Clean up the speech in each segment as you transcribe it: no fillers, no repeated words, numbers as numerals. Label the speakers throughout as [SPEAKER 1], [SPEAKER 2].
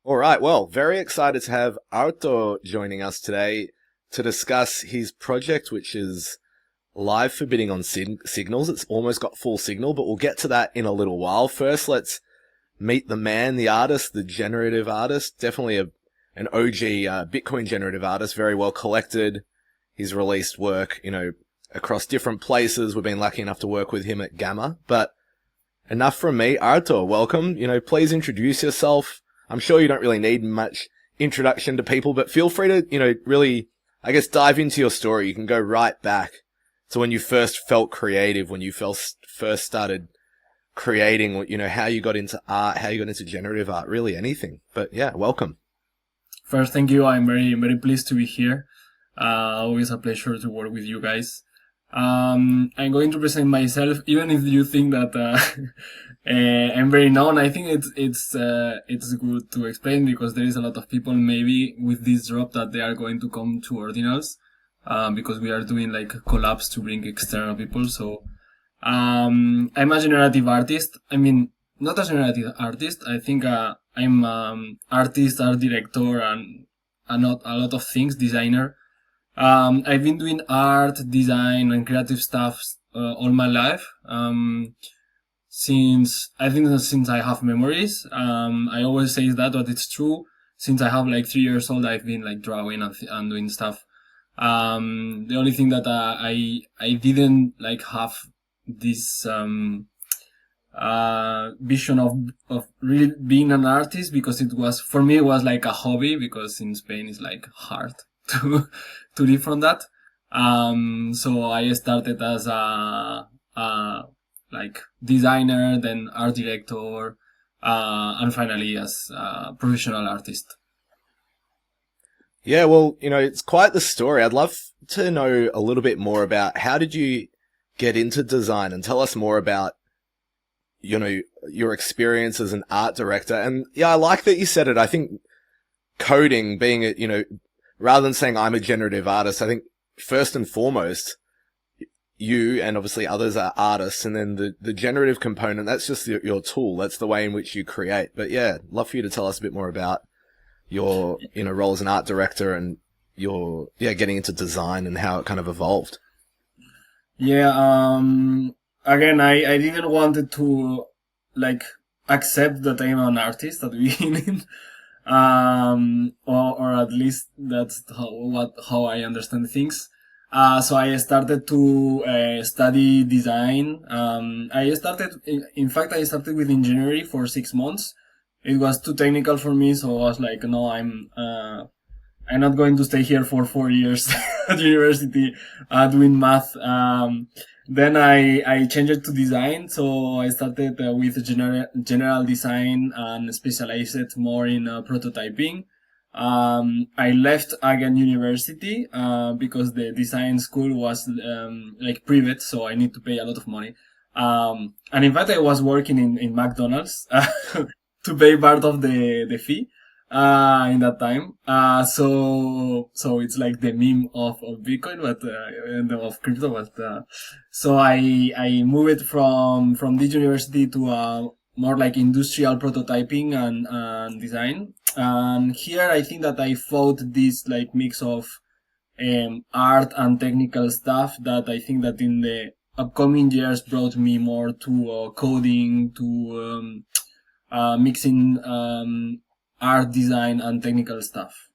[SPEAKER 1] All right, well, very excited to have Harto joining us today to discuss his project, which is live for bidding on signals. It's almost got full signal, but we'll get to that in a little while. First, let's meet the man, the artist, the generative artist. Definitely an OG Bitcoin generative artist, very well collected. He's released work, across different places. We've been lucky enough to work with him at Gamma. But enough from me. Harto, welcome. Please introduce yourself. I'm sure you don't really need much introduction to people, but feel free to, really, I guess, dive into your story. You can go right back to when you first felt creative, when you first started creating, how you got into art, how you got into generative art, really anything. But yeah, welcome.
[SPEAKER 2] First, thank you. I'm very, very pleased to be here. Always a pleasure to work with you guys. I'm going to present myself, even if you think that I'm very known. I think it's good to explain because there is a lot of people maybe with this drop that they are going to come to Ordinals, because we are doing like collabs to bring external people. So I'm a generative artist. I mean, not a generative artist. I think I'm artist, art director, and not a lot of things, designer. I've been doing art, design, and creative stuff all my life. Since I have memories. I always say that, but it's true. Since I have like 3 years old, I've been like drawing and doing stuff. The only thing that I didn't like have this vision of really being an artist, because for me it was like a hobby, because in Spain it's like hard to live from that. So I started as a like designer, then art director, and finally as a professional artist.
[SPEAKER 1] Yeah, well, it's quite the story. I'd love to know a little bit more about how did you get into design, and tell us more about, your experience as an art director. And yeah, I like that you said it. I think coding being rather than saying I'm a generative artist, I think first and foremost, you and obviously others are artists, and then the generative component, that's just your tool. That's the way in which you create. But yeah, love for you to tell us a bit more about your, role as an art director and your, getting into design and how it kind of evolved.
[SPEAKER 2] Yeah, again, I didn't want to like accept that I'm an artist at the beginning. Or at least that's how I understand things. So I started to study design. In fact, I started with engineering for 6 months. It was too technical for me, so I was like, no, I'm not going to stay here for 4 years at university, doing math. Then I changed it to design. So I started with general design and specialized more in prototyping. I left again university, because the design school was, like private, so I need to pay a lot of money. And in fact, I was working in McDonald's, to pay part of the fee, in that time. So it's like the meme of Bitcoin, but, and of crypto, but, so I moved from this university to, more like industrial prototyping and design. And here I think that I found this like mix of, art and technical stuff that I think that in the upcoming years brought me more to coding, to mixing art, design, and technical stuff.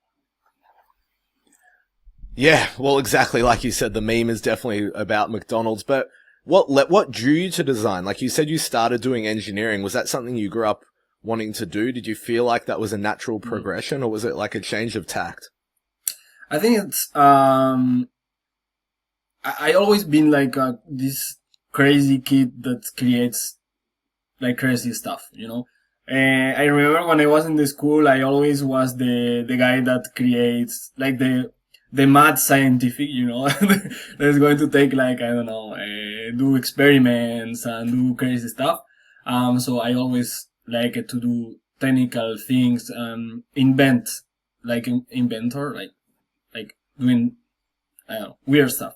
[SPEAKER 1] Yeah, well, exactly like you said, the meme is definitely about McDonald's. But what drew you to design? Like you said, you started doing engineering. Was that something you grew up wanting to do? Did you feel like that was a natural progression, or was it like a change of tact?
[SPEAKER 2] I think it's I always been like this crazy kid that creates like crazy stuff, you know. I remember when I was in the school, I always was the guy that creates like the mad scientific, you know, that's going to take like, I don't know, do experiments and do crazy stuff. So I always like to do technical things, invent, like inventor, like doing, I don't know, weird stuff.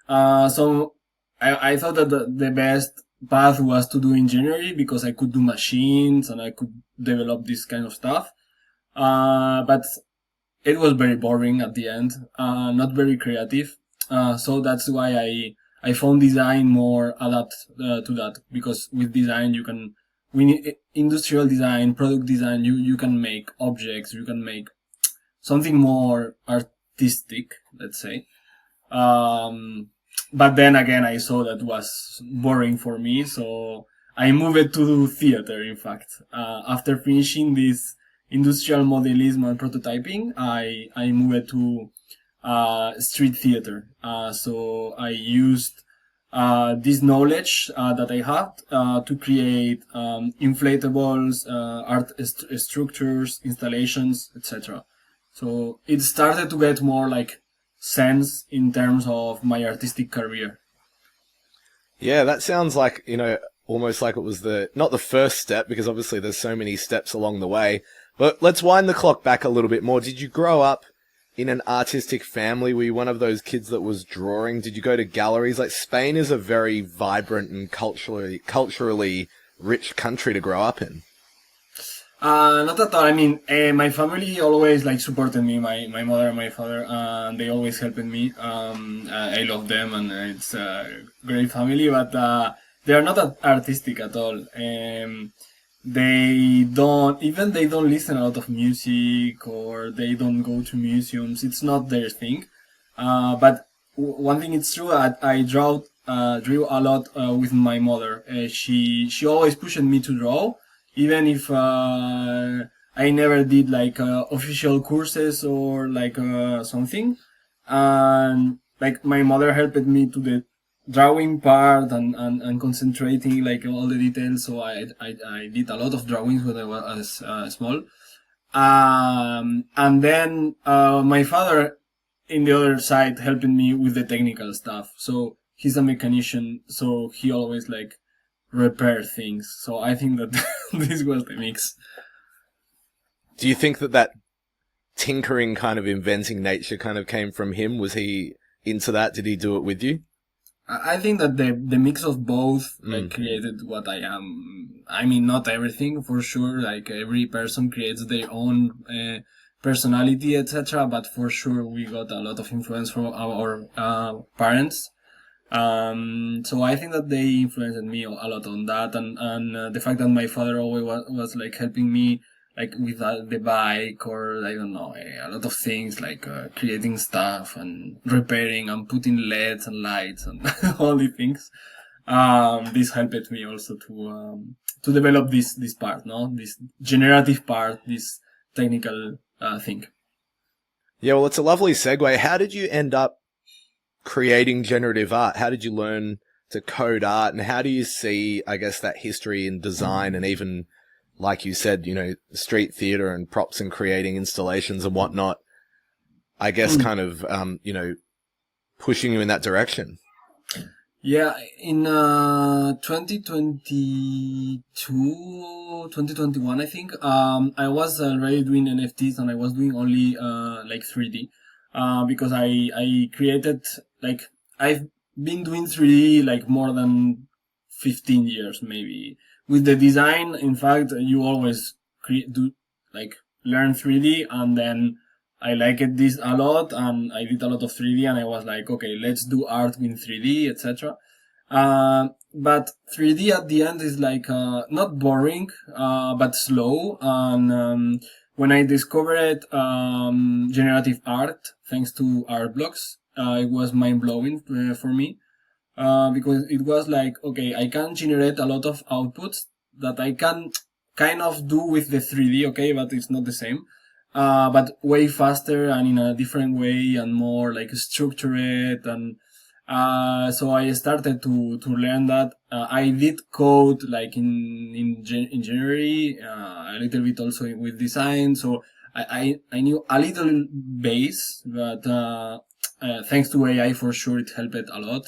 [SPEAKER 2] So I thought that the best path was to do engineering because I could do machines and I could develop this kind of stuff. But it was very boring at the end, not very creative. So that's why I found design more adapt to that, because with design you can, industrial design, product design, you can make objects, you can make something more artistic, let's say. Um, but then again, I saw that was boring for me, so I moved to theater. In fact, after finishing this industrial modelism and prototyping, I moved to street theater. So I used this knowledge that I had to create inflatables, art structures, installations, etc. So it started to get more like sense in terms of my artistic career.
[SPEAKER 1] Yeah, that sounds like, almost like it was not the first step, because obviously there's so many steps along the way. But let's wind the clock back a little bit more. Did you grow up in an artistic family? Were you one of those kids that was drawing? Did you go to galleries? Like, Spain is a very vibrant and culturally rich country to grow up in.
[SPEAKER 2] Not at all. I mean, my family always like supported me. My mother and my father, they always helped me. I love them, and it's a great family. But they are not artistic at all. They don't listen a lot of music, or they don't go to museums. It's not their thing. But one thing is true. I drew a lot with my mother. She always pushed me to draw, even if I never did like official courses or like something. And like my mother helped me to the drawing part, and concentrating like all the details. So I did a lot of drawings when I was small. And then my father, in the other side, helping me with the technical stuff. So he's a mechanician, so he always like repair things. So I think that this was the mix.
[SPEAKER 1] Do you think that tinkering kind of inventing nature kind of came from him? Was he into that? Did he do it with you?
[SPEAKER 2] I think that the mix of both like created what I am. I mean, not everything for sure. Like every person creates their own personality, etc. But for sure, we got a lot of influence from our parents. So I think that they influenced me a lot on that, and the fact that my father always was like helping me like with the bike, or I don't know, a lot of things like creating stuff and repairing and putting LEDs and lights and all the things. This helped me also to develop this part, no, this generative part, this technical thing.
[SPEAKER 1] Yeah, well, it's a lovely segue. How did you end up creating generative art? How did you learn to code art, and how do you see, I guess, that history in design, and even, like you said, street theater and props and creating installations and whatnot, I guess kind of, pushing you in that direction?
[SPEAKER 2] Yeah, in 2022, 2021, I think, I was already doing NFTs, and I was doing only like 3D, because I created, like, I've been doing 3D like more than 15 years maybe. With the design, in fact, you always learn 3D, and then I liked this a lot, and I did a lot of 3D, and I was like, okay, let's do art with 3D, etc. But 3D at the end is like not boring, but slow. And when I discovered generative art, thanks to art blocks, it was mind blowing for me, because it was like, okay, I can generate a lot of outputs that I can kind of do with the 3D, okay, but it's not the same. But way faster and in a different way, and more like structured. And so I started to learn that. I did code like in January, a little bit also with design. So I knew a little base, but thanks to AI, for sure, it helped a lot.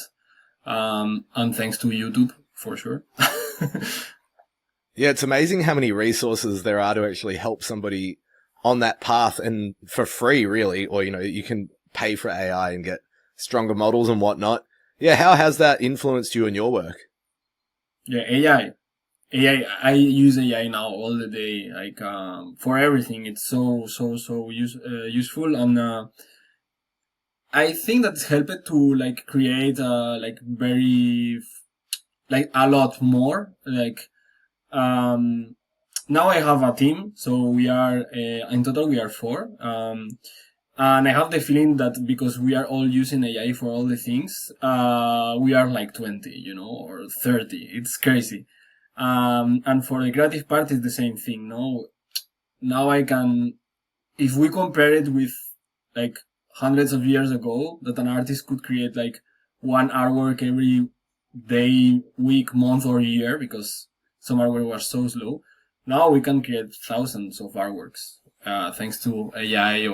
[SPEAKER 2] And thanks to YouTube, for sure.
[SPEAKER 1] Yeah, it's amazing how many resources there are to actually help somebody on that path, and for free, really. Or, you can pay for AI and get stronger models and whatnot. Yeah, how has that influenced you in your work?
[SPEAKER 2] Yeah, AI. AI, I use AI now all the day, like for everything. It's so useful, and I think that's helped to like create like very like a lot more. Like um, now I have a team, so we are in total we are four. And I have the feeling that because we are all using AI for all the things, we are like 20, or 30. It's crazy. And for the creative part, it's the same thing. No, now I can, if we compare it with like hundreds of years ago, that an artist could create like one artwork every day, week, month, or year, because some artwork was so slow. Now we can create thousands of artworks, thanks to AI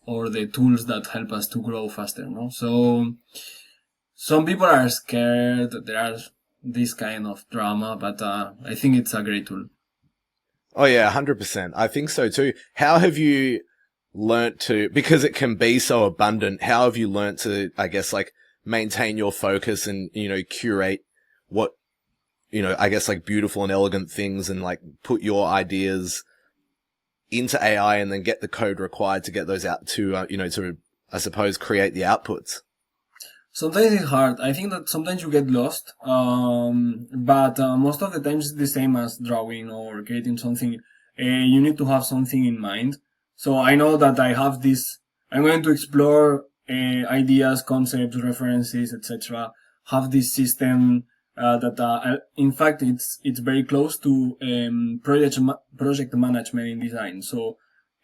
[SPEAKER 2] or the tools that help us to grow faster. No, so some people are scared that there are this kind of drama, but I think it's a great tool.
[SPEAKER 1] Oh yeah, 100%. I think so too. How have you learnt to, because it can be so abundant, how have you learnt to, I guess, like maintain your focus and, curate what, I guess like beautiful and elegant things and like put your ideas into AI and then get the code required to get those out to, to, I suppose, create the outputs?
[SPEAKER 2] Sometimes it's hard. I think that sometimes you get lost, but most of the times it's the same as drawing or creating something. You need to have something in mind. So I know that I have this. I'm going to explore ideas, concepts, references, etc. Have this system that, in fact, it's very close to project management in design. So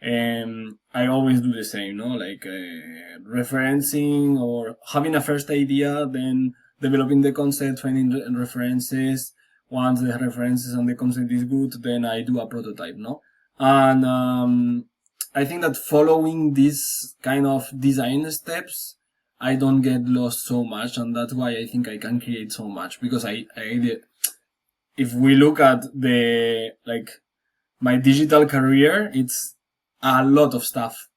[SPEAKER 2] I always do the same, no? Like referencing or having a first idea, then developing the concept, finding references. Once the references and the concept is good, then I do a prototype, no? And I think that following these kind of design steps, I don't get lost so much, and that's why I think I can create so much, because if we look at the like my digital career, it's a lot of stuff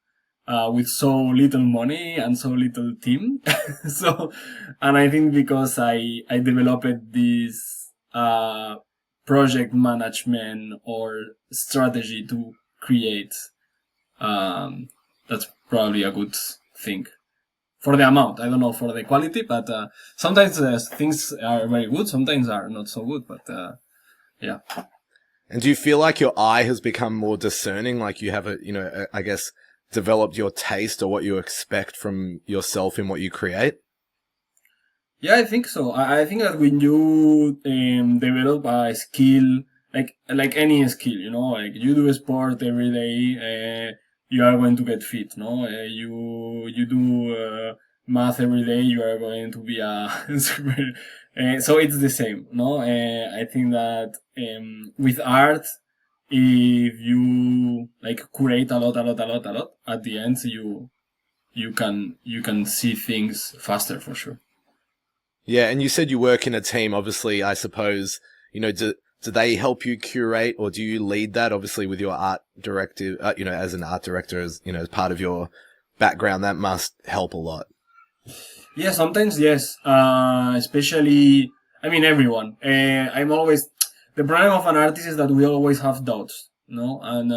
[SPEAKER 2] with so little money and so little team. So, and I think because I developed this project management or strategy to create, um, that's probably a good thing for the amount. I don't know for the quality, but sometimes things are very good, sometimes are not so good. But yeah.
[SPEAKER 1] And do you feel like your eye has become more discerning? Like you have I guess, developed your taste or what you expect from yourself in what you create?
[SPEAKER 2] Yeah, I think so. I think that when you develop a skill, like any skill, like you do a sport every day, you are going to get fit. No, you do math every day, you are going to be a super. So it's the same. No, I think that with art, if you like create a lot, at the end you can see things faster for sure.
[SPEAKER 1] Yeah, and you said you work in a team. Obviously, I suppose, do they help you curate or do you lead that? Obviously, with your art directive, as an art director, as part of your background, that must help a lot.
[SPEAKER 2] Yeah, sometimes yes. Especially, I mean, everyone. I'm always the problem of an artist is that we always have doubts, no, and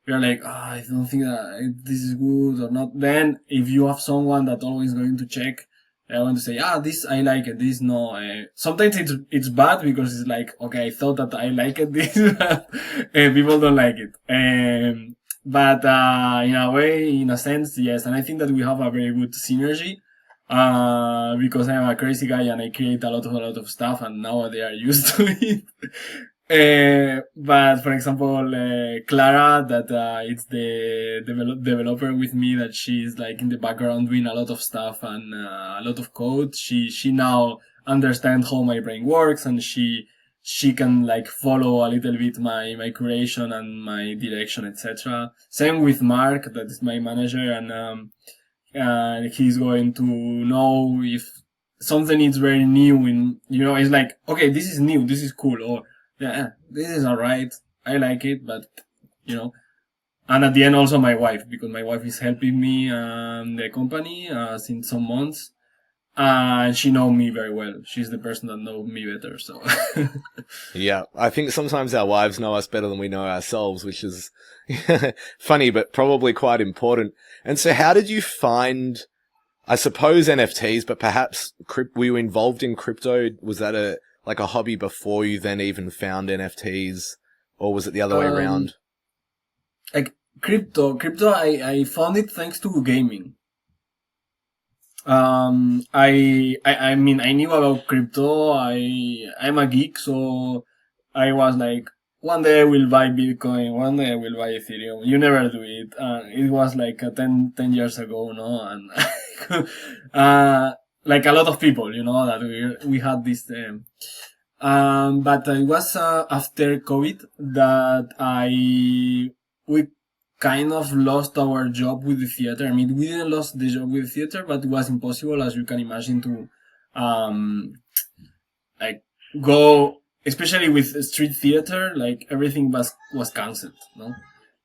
[SPEAKER 2] we're like, I don't think that this is good or not. Then, if you have someone that always going to check, I want to say, this I like it, this no. Sometimes it's bad because it's like, okay, I thought that I like it, this, and people don't like it. But in a way, in a sense, yes, and I think that we have a very good synergy because I'm a crazy guy and I create a lot of stuff, and now they are used to it. But for example, Clara, that it's the developer with me, that she's like in the background doing a lot of stuff and a lot of code. She now understands how my brain works, and she can like follow a little bit my creation and my direction, etc. Same with Mark, that is my manager, and he's going to know if something is very new in, it's like, okay, this is new, this is cool, or yeah, this is alright, I like it, but you know and at the end also my wife, because my wife is helping me the company since some months, and she know me very well. She's the person that know me better. So
[SPEAKER 1] Yeah, I think sometimes our wives know us better than we know ourselves, which is funny, but probably quite important. And so how did you find, I suppose NFTs, but perhaps were you involved in crypto? Was that a hobby before you then even found NFTs, or was it the other way
[SPEAKER 2] um,
[SPEAKER 1] around?
[SPEAKER 2] like crypto, I found it thanks to gaming. I mean, I knew about crypto. I'm a geek, so I was like, one day I will buy Bitcoin, one day I will buy Ethereum. You never do it. It was like 10 years ago, no? And, like a lot of people, that we had this, but it was, after COVID that we kind of lost our job with the theater. I mean, we didn't lose the job with the theater, but it was impossible, as you can imagine, to um, like go, especially with street theater. Like everything was cancelled. No,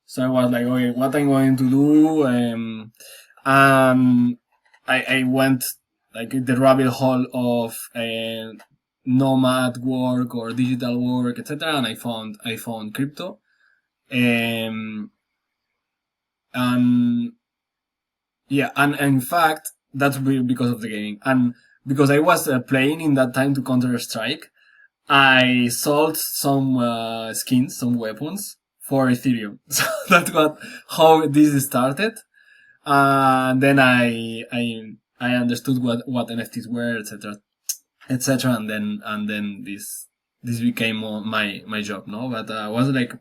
[SPEAKER 2] so I was like, okay, what I'm going to do? Um, I went like in the rabbit hole of nomad work or digital work, etc. And I found crypto. Um, and yeah, and in fact, that's because of the gaming. And because I was playing in that time to Counter Strike, I sold some skins, some weapons for Ethereum. So that's how this started. And then I understood what NFTs were, etc., etc. And then this became my job, no? But it was like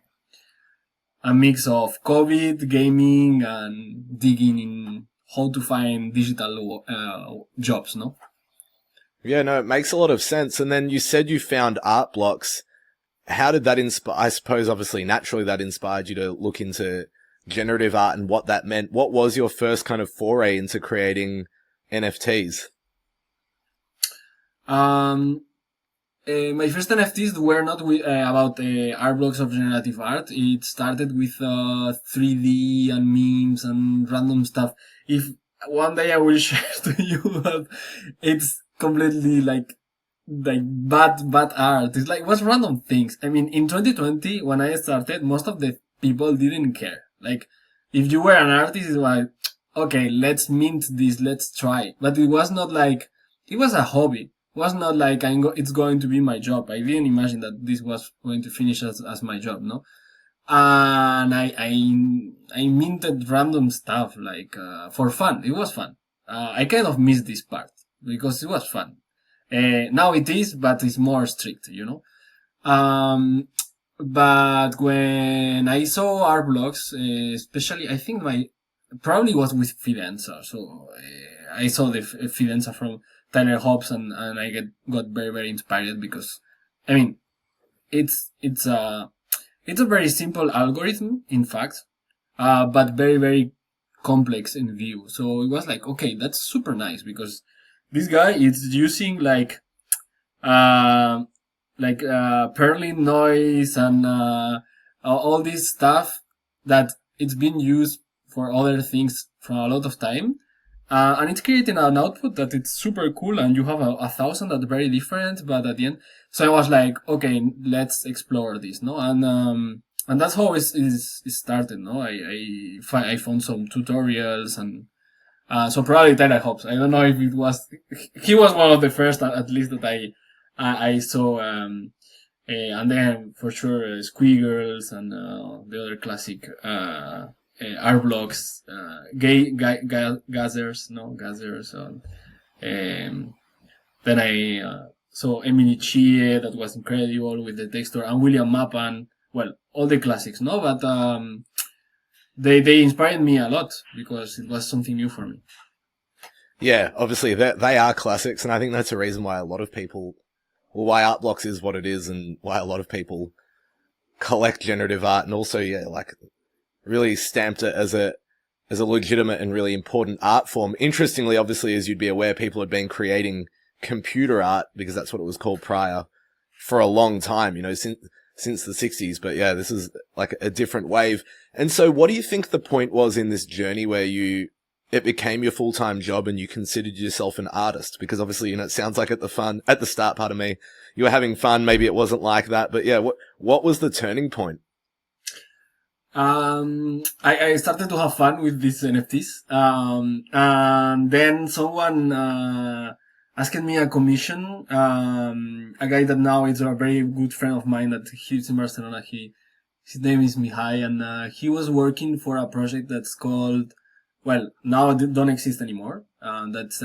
[SPEAKER 2] a mix of COVID, gaming, and digging in how to find digital jobs, no?
[SPEAKER 1] Yeah, no, it makes a lot of sense. And then you said you found art blocks. How did that inspire? I suppose obviously naturally that inspired you to look into generative art and what that meant. What was your first kind of foray into creating NFTs?
[SPEAKER 2] Um, my first NFTs were not about art blocks of generative art. It started with 3D and memes and random stuff. If one day I will share to you, but it's completely like bad art. It's like what's random things. I mean, in 2020 when I started, most of the people didn't care. Like, if you were an artist, it's like, okay, let's mint this, let's try. But it was not like it was a hobby. It was not like it's going to be my job. I didn't imagine that this was going to finish as my job, no. And I minted random stuff like for fun. It was fun. I kind of missed this part because it was fun. Now it is, but it's more strict. Um, but when I saw art blogs, especially, I think my probably was with Fidenza. So I saw the Fidenza from Tyler Hobbs, and I got very very inspired because, I mean, it's a very simple algorithm, in fact, but very very complex in view. So it was like, okay, that's super nice because this guy is using uh, Perlin noise and all this stuff that it's been used for other things for a lot of time. And it's creating an output that it's super cool, and you have a thousand that are very different, but at the end, so I was like, okay, let's explore this, no? And that's how it started, no? I found some tutorials, and so probably Tyler Hobbs. I don't know if it was, he was one of the first, at least, that I saw, and then for sure Squeagles and the other classic art blocks, Gazers, no Gazers. Then I saw Emily Chie, that was incredible with the texture, and William Mapan. Well, all the classics, no, but they inspired me a lot because it was something new for me.
[SPEAKER 1] Yeah, obviously they are classics, and I think that's a reason why a lot of people, well, why art blocks is what it is, and why a lot of people collect generative art, and also, yeah, like really stamped it as a legitimate and really important art form. Interestingly, obviously, as you'd be aware, people had been creating computer art, because that's what it was called prior, for a long time, since the 60s. But yeah, this is like a different wave. And so what do you think the point was in this journey where you it became your full-time job and you considered yourself an artist? Because obviously, it sounds like at the start, pardon me, you were having fun. Maybe it wasn't like that, but yeah, what was the turning point?
[SPEAKER 2] I started to have fun with these NFTs. And then someone, asked me a commission. A guy that now is a very good friend of mine that he's in Barcelona. His name is Mihai, and he was working for a project that's called, well, now it don't exist anymore. That's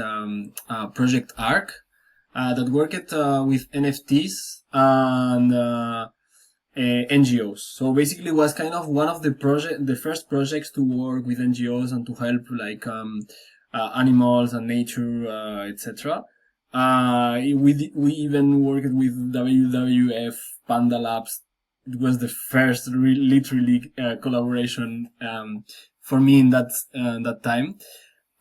[SPEAKER 2] Project Arc, that worked with NFTs and NGOs. So basically, it was kind of one of the first projects to work with NGOs and to help like animals and nature, etc. We even worked with WWF, Panda Labs. It was the first literally collaboration for me in that time.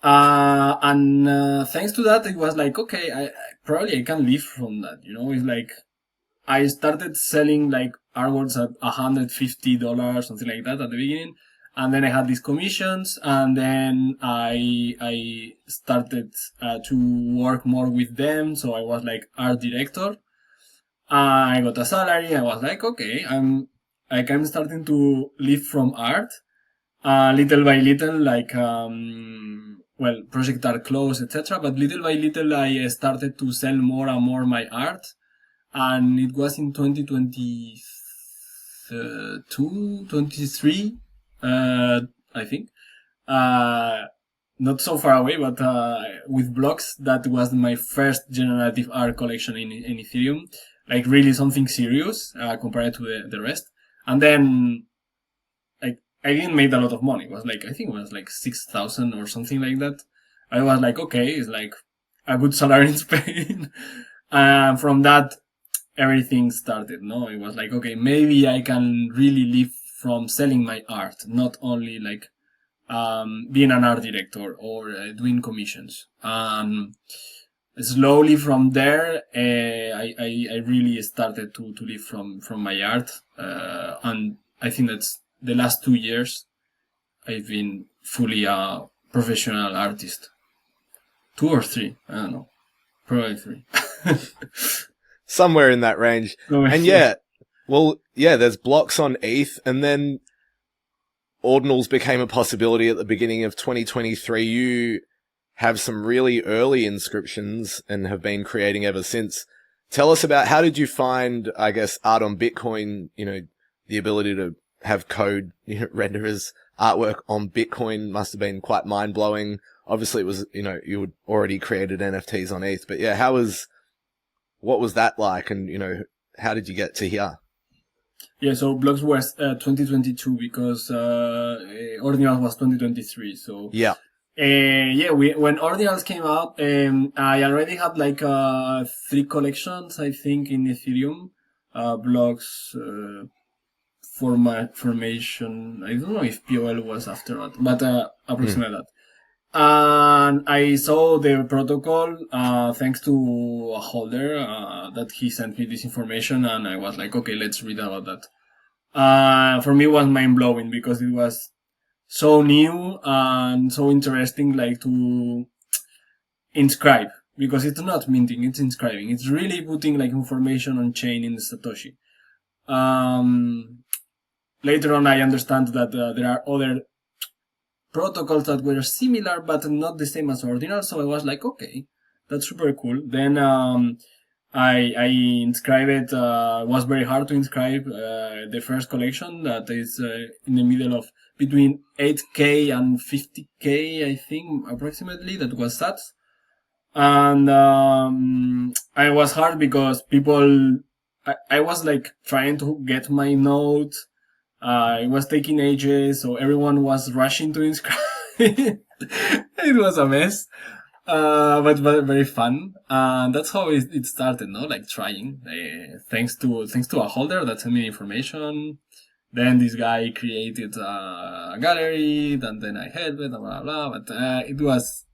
[SPEAKER 2] And thanks to that, it was like, okay, I probably can live from that. It's like I started selling like artworks at $150, something like that at the beginning. And then I had these commissions, and then I started to work more with them. So I was like art director. I got a salary. I was like, okay, I'm starting to live from art. Little by little, like, well, projects are closed, etc. But little by little, I started to sell more and more my art. And it was in 2022, 23, I think. Not so far away, but with blocks, that was my first generative art collection in Ethereum. Like really something serious compared to the rest. And then like I didn't make a lot of money. It was like, I think it was like 6,000 or something like that. I was like, okay, it's like a good salary in Spain. From that, everything started, no? It was like, okay, maybe I can really live from selling my art, not only like being an art director or doing commissions. Slowly from there, I really started to live from my art, and I think that's the last 2 years I've been fully a professional artist. 2 or 3, I don't know, probably 3.
[SPEAKER 1] Somewhere in that range. And yeah, well, yeah, there's blocks on ETH, and then ordinals became a possibility at the beginning of 2023. You have some really early inscriptions and have been creating ever since. Tell us about, how did you find, I guess, art on Bitcoin, the ability to have code, render as artwork on Bitcoin must have been quite mind-blowing. Obviously it was, you had already created NFTs on ETH, but yeah, what was that like? And, how did you get to here?
[SPEAKER 2] Yeah, so blocks was 2022 because ordinals was 2023. So
[SPEAKER 1] yeah.
[SPEAKER 2] When ordinals came out, I already had like 3 collections, I think, in Ethereum. Blocks, for my formation. I don't know if POL was after that, but approximately that. And I saw the protocol, thanks to a holder, that he sent me this information, and I was like, okay, let's read about that. For me, it was mind blowing because it was so new and so interesting, like to inscribe, because it's not minting, it's inscribing. It's really putting like information on chain in the Satoshi. Later on, I understand that there are other protocols that were similar but not the same as ordinal, so I was like, okay, that's super cool. Then I inscribed it. Was very hard to inscribe the first collection that is in the middle of between 8k and 50k, I think, approximately. That was sats. And I was hard because I was like trying to get my note. It was taking ages, so everyone was rushing to inscribe. It was a mess, but very fun. And that's how it started, no? Like trying. Thanks to a holder that sent me information. Then this guy created a gallery, and then I helped it, blah blah blah. But it was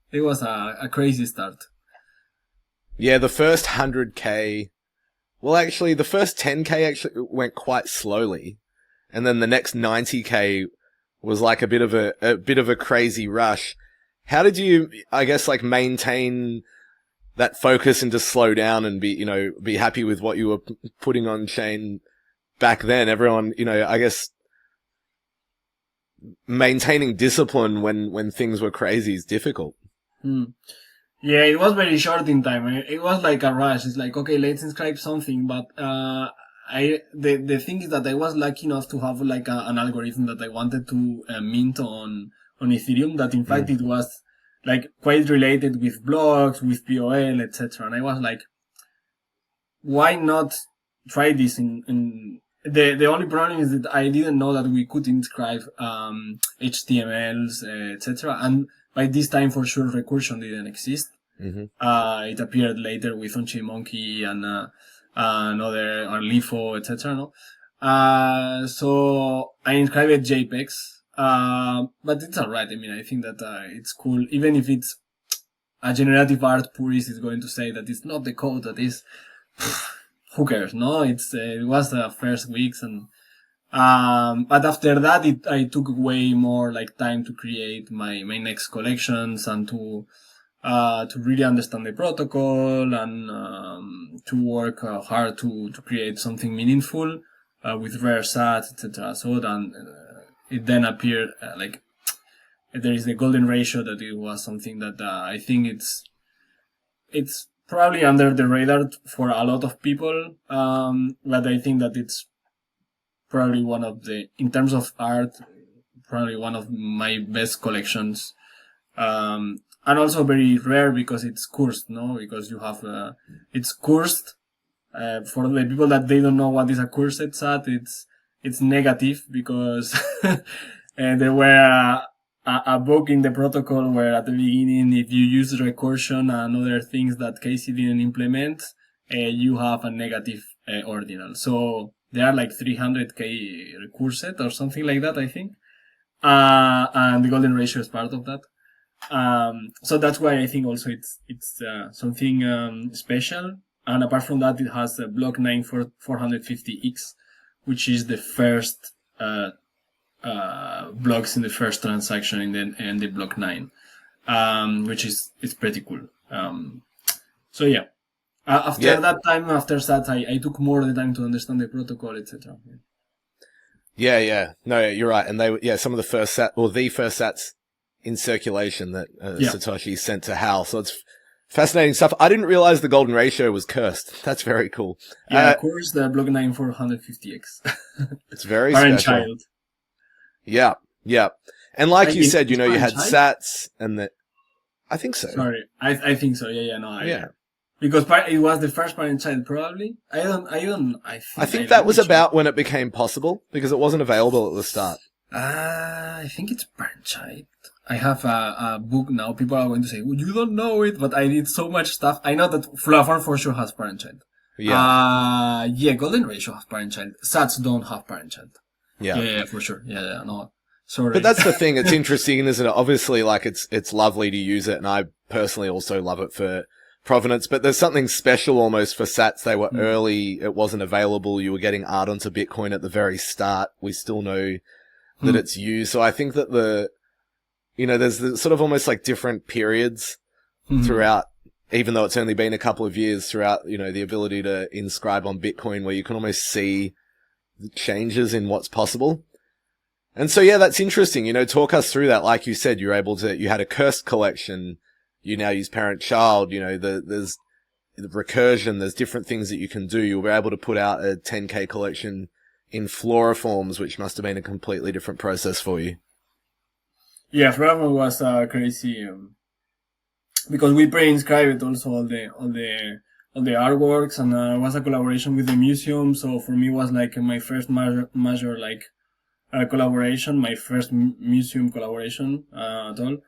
[SPEAKER 2] a crazy start.
[SPEAKER 1] Yeah, the first 100k. Well, actually, the first 10k actually went quite slowly. And then the next 90k was like a bit of a crazy rush. How did you, I guess, like maintain that focus and just slow down and be happy with what you were putting on chain back then? Everyone, I guess maintaining discipline when things were crazy is difficult.
[SPEAKER 2] Hmm. Yeah, it was very short in time. It was like a rush. It's like, okay, let's inscribe something. But the thing is that I was lucky enough to have like an algorithm that I wanted to mint on Ethereum. That in fact it was like quite related with blocks, with POL, etc. And I was like, why not try this in the only problem is that I didn't know that we could inscribe HTMLs, etc. And by this time, for sure, recursion didn't exist. It appeared later with OnChainMonkey and other LIFO, etc. No? So I inscribed JPEGs, but it's alright. I mean, I think that it's cool, even if it's a generative art purist is going to say that it's not the code that is. Who cares? No, it was the first weeks but after that I took way more like time to create my next collections and to really understand the protocol and to work hard to create something meaningful with rare sats, etc. So then it then appeared like there is the golden ratio that it was something that I think it's probably under the radar for a lot of people, but I think that it's probably one of in terms of art, probably one of my best collections. And also very rare because it's cursed, no? Because you have, it's cursed. For the people that they don't know what is a cursed sat, it's negative because, there were a bug in the protocol where at the beginning, if you use recursion and other things that Casey didn't implement, you have a negative ordinal. So there are like 300k recursed or something like that, I think. And the golden ratio is part of that. So that's why I think also it's something special. And apart from that, it has a block 9 for 450x, which is the first blocks in the first transaction in the block 9, which is pretty cool. So yeah, after that time, after that, I took more the time to understand the protocol, etc.
[SPEAKER 1] Yeah. No, you're right. And some of the first sats in circulation that Satoshi sent to Hal. So it's fascinating stuff. I didn't realize the golden ratio was cursed. That's very cool.
[SPEAKER 2] Yeah, of course, the block 9 for 150x.
[SPEAKER 1] It's very
[SPEAKER 2] Parent
[SPEAKER 1] special.
[SPEAKER 2] child.
[SPEAKER 1] Yeah. And like you said, you had sats and that. I think so.
[SPEAKER 2] Sorry, I think so. Yeah.
[SPEAKER 1] Yeah.
[SPEAKER 2] Because it was the first parent child, probably.
[SPEAKER 1] I think that was about when it became possible because it wasn't available at the start.
[SPEAKER 2] I think it's parent child. I have a book now. People are going to say, well, you don't know it, but I did so much stuff. I know that Flavorn for sure has parent child.
[SPEAKER 1] Yeah.
[SPEAKER 2] Golden Ratio has parent child. Sats don't have parent child. Yeah, for sure. Yeah, no. Sorry.
[SPEAKER 1] But that's the thing. It's interesting, isn't it? Obviously, like, it's lovely to use it, and I personally also love it for provenance, but there's something special almost for sats. They were early. It wasn't available. You were getting art onto Bitcoin at the very start. We still know that it's used. So I think that there's the sort of almost like different periods throughout, even though it's only been a couple of years throughout, the ability to inscribe on Bitcoin where you can almost see the changes in what's possible. And so, yeah, that's interesting. Talk us through that. Like you said, you had a cursed collection. You now use parent-child. There's the recursion. There's different things that you can do. You'll be able to put out a 10K collection in Floriforms, which must have been a completely different process for you.
[SPEAKER 2] Yeah, Floriform was crazy because we pre-inscribed also all the artworks, and it was a collaboration with the museum. So for me, it was like my first major like collaboration, my first museum collaboration at all.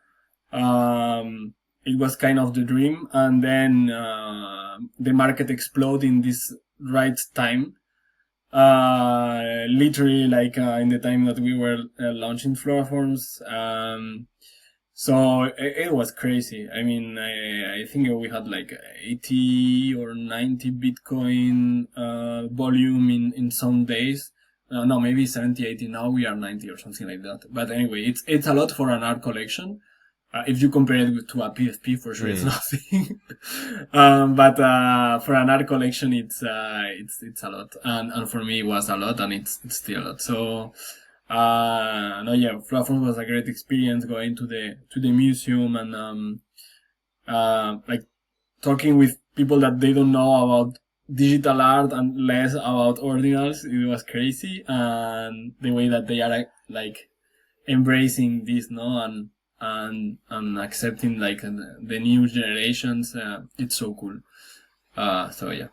[SPEAKER 2] It was kind of the dream, and then the market exploded in this right time. Literally like in the time that we were launching Floriforms. So it was crazy. I mean, I think we had like 80 or 90 Bitcoin volume in some days. No, maybe 70, 80. Now we are 90 or something like that. But anyway, it's a lot for an art collection. If you compare it to a PFP, for sure it's
[SPEAKER 1] Mm.
[SPEAKER 2] nothing. But for an art collection, it's a lot, and for me it was a lot, and it's still a lot. So no, yeah, platform was a great experience going to the museum and like talking with people that they don't know about digital art and less about ordinals. It was crazy, and the way that they are like embracing this, no, and accepting like the new generations. It's so cool. So yeah.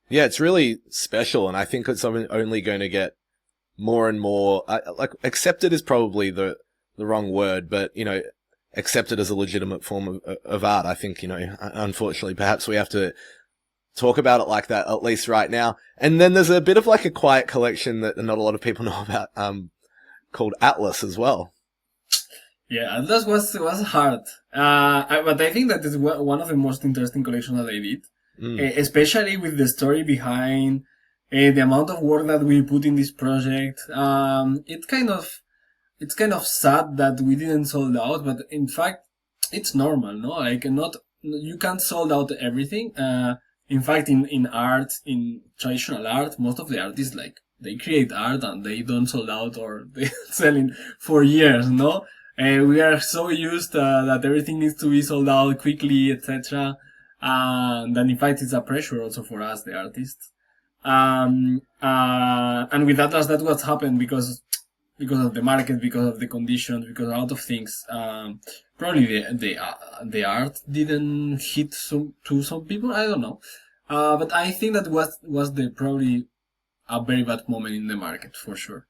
[SPEAKER 1] Yeah, it's really special, and I think it's only going to get more and more like accepted is probably the wrong word, but accepted as a legitimate form of art. I think unfortunately, perhaps we have to talk about it like that at least right now. And then there's a bit of like a quiet collection that not a lot of people know about, called Atlas as well.
[SPEAKER 2] Yeah, Atlas was hard. But I think that is one of the most interesting collections that I did, especially with the story behind the amount of work that we put in this project. It's kind of sad that we didn't sold out, but in fact, it's normal, no? Like not you can't sold out everything. In fact, in art, in traditional art, most of the artists like they create art and they don't sold out or they selling for years, no? And we are so used that everything needs to be sold out quickly, etc. And then in fact, it's a pressure also for us, the artists. And with Atlas, that's what's happened because of the market, because of the conditions, because a lot of things. Probably the art didn't hit to some people. I don't know, but I think that was the probably a very bad moment in the market for sure.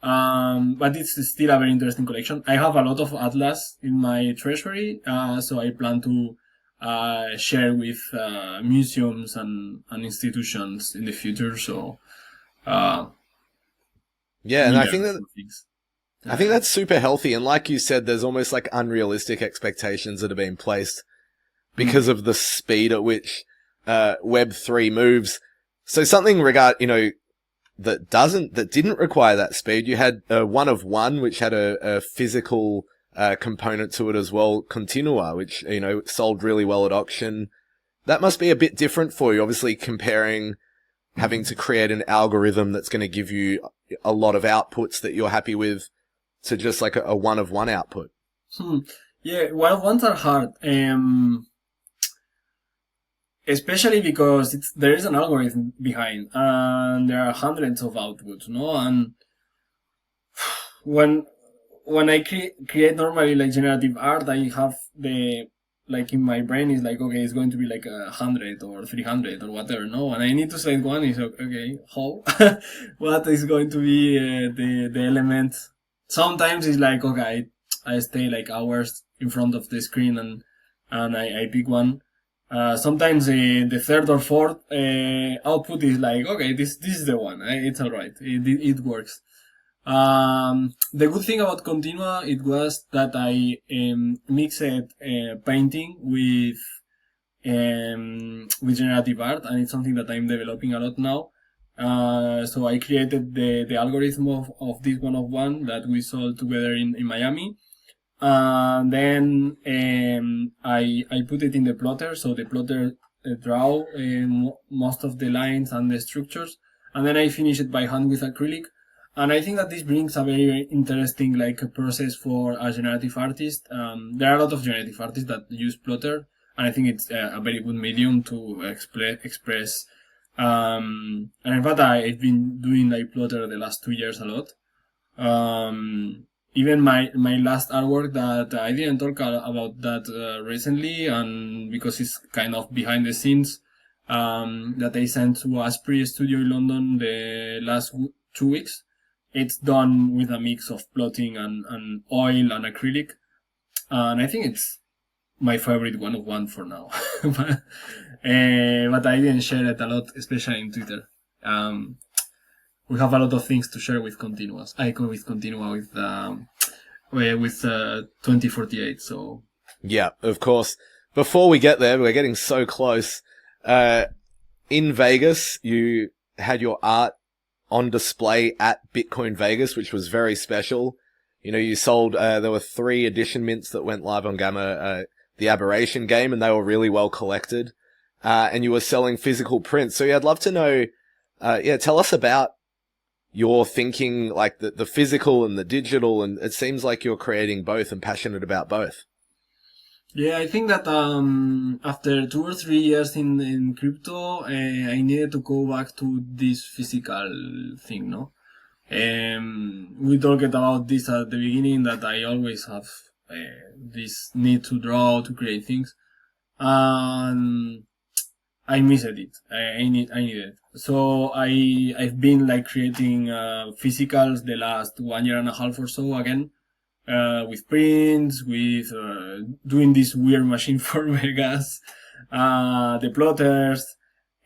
[SPEAKER 2] But it's still a very interesting collection. I have a lot of Atlas in my treasury, so I plan to share with museums and institutions in the future. So uh,
[SPEAKER 1] Yeah, and
[SPEAKER 2] millions of things.
[SPEAKER 1] I think that's super healthy. And like you said, there's almost like unrealistic expectations that are being placed because of the speed at which Web3 moves. So something that didn't require that speed. You had one of one, which had a physical component to it as well, Continua, which sold really well at auction. That must be a bit different for you, obviously comparing having to create an algorithm that's going to give you a lot of outputs that you're happy with to just like a one of one output.
[SPEAKER 2] Yeah, one of ones are hard. Especially because there is an algorithm behind, and there are hundreds of outputs, no? And when I create normally like generative art, I have the like in my brain is like, okay, it's going to be like 100 or 300 or whatever, no? And I need to select one. Is okay, how? What is going to be the element? Sometimes it's like, okay, I stay like hours in front of the screen and I pick one. Sometimes the third or fourth output is like, okay, this is the one. It's alright. It works. The good thing about Continua, it was that I mixed painting with generative art, and it's something that I'm developing a lot now. So I created the algorithm of this one of one that we sold together in Miami. And then I put it in the plotter, so the plotter draw most of the lines and the structures, and then I finish it by hand with acrylic. And I think that this brings a very, very interesting like process for a generative artist. There are a lot of generative artists that use plotter, and I think it's a very good medium to express. And in fact, I've been doing like plotter the last 2 years a lot. Even my last artwork that I didn't talk about that recently, and because it's kind of behind the scenes, that I sent to Asprey Studio in London the last 2 weeks. It's done with a mix of plotting and oil and acrylic, and I think it's my favorite one of one for now. But I didn't share it a lot, especially in Twitter. We have a lot of things to share with Continuous. I go with Continua with 2048. So
[SPEAKER 1] Yeah, of course. Before we get there, we're getting so close. In Vegas, you had your art on display at Bitcoin Vegas, which was very special. You sold, there were 3 edition mints that went live on Gamma, the Aberration game, and they were really well collected. And you were selling physical prints. So yeah, I'd love to know, tell us about your thinking, like the physical and the digital, and it seems like you're creating both and passionate about both.
[SPEAKER 2] Yeah, I think that after 2 or 3 years in crypto, I needed to go back to this physical thing, no? We talked about this at the beginning, that I always have this need to draw, to create things, and I missed it. I need it. So I've been like creating physicals the last 1.5 years or so again, with prints, with doing this weird machine for Vegas, the plotters.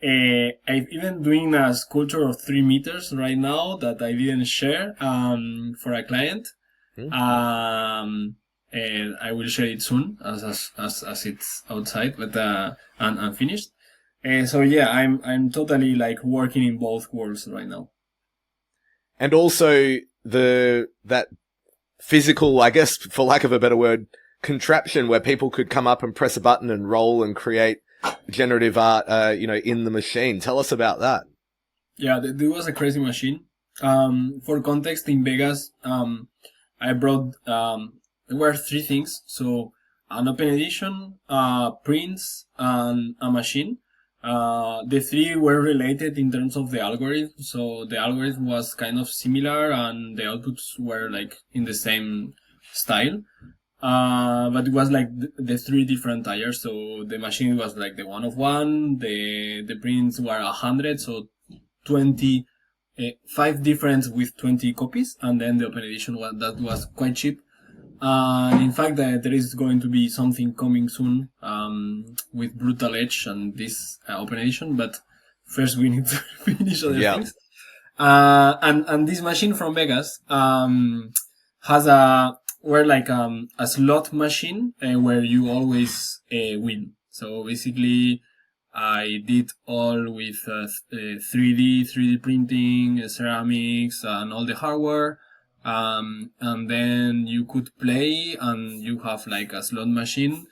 [SPEAKER 2] I'm even doing a sculpture of 3 meters right now that I didn't share for a client. And I will share it soon as it's outside, but and finished. So yeah, I'm totally like working in both worlds right now.
[SPEAKER 1] And also that physical, I guess, for lack of a better word, contraption where people could come up and press a button and roll and create generative art, in the machine. Tell us about that.
[SPEAKER 2] Yeah, there was a crazy machine. For context, in Vegas, I brought, there were 3 things. So an open edition, prints, and a machine. The 3 were related in terms of the algorithm. So the algorithm was kind of similar and the outputs were like in the same style. But it was like the 3 different tires. So the machine was like the 1 of 1. The prints were 100. So 20, 5 different with 20 copies. And then the open edition was quite cheap. In fact, there is going to be something coming soon with Brutal Edge and this open edition, but first we need to finish other things. And this machine from Vegas has a slot machine where you always win. So basically, I did all with 3D printing, ceramics, and all the hardware. And then you could play, and you have like a slot machine